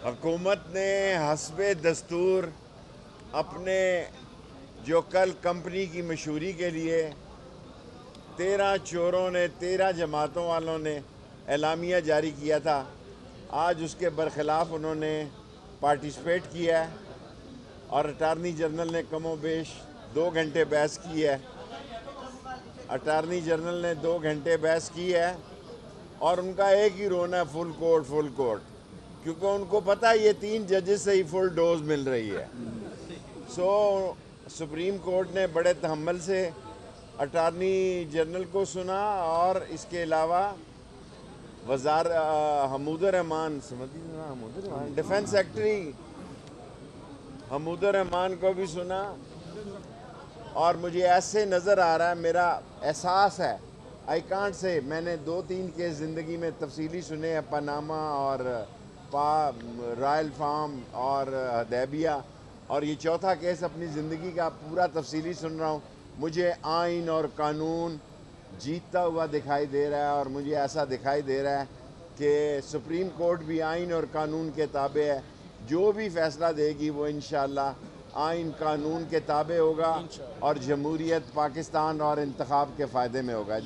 حکومت نے حسب دستور اپنے جو کل کمپنی کی مشہوری کے لیے 13 چوروں نے 13 جماعتوں والوں نے اعلامیہ جاری کیا تھا، آج اس کے برخلاف انہوں نے پارٹیسپیٹ کیا ہے اور اٹارنی جنرل نے کم و بیش 2 گھنٹے بحث کی ہے۔ اٹارنی جنرل نے 2 گھنٹے بحث کی ہے اور ان کا ایک ہی رونا ہے، فل کورٹ، کیونکہ ان کو پتہ ہے یہ 3 ججز سے ہی فل ڈوز مل رہی ہے۔ سپریم کورٹ نے بڑے تحمل سے اٹارنی جنرل کو سنا اور اس کے علاوہ حمود الرحمان ڈیفنس سیکرٹری حمود الرحمان کو بھی سنا، اور مجھے ایسے نظر آ رہا ہے، میرا احساس ہے، آئی کانٹ سے، میں نے 2-3 کیس زندگی میں تفصیلی سنے ہیں، پاناما اور رائل فارم اور حدیبیہ، اور یہ چوتھا کیس اپنی زندگی کا پورا تفصیلی سن رہا ہوں۔ مجھے آئین اور قانون جیتتا ہوا دکھائی دے رہا ہے، اور مجھے ایسا دکھائی دے رہا ہے کہ سپریم کورٹ بھی آئین اور قانون کے تابع ہے، جو بھی فیصلہ دے گی وہ انشاءاللہ آئین قانون کے تابع ہوگا اور جمہوریت پاکستان اور انتخاب کے فائدے میں ہوگا۔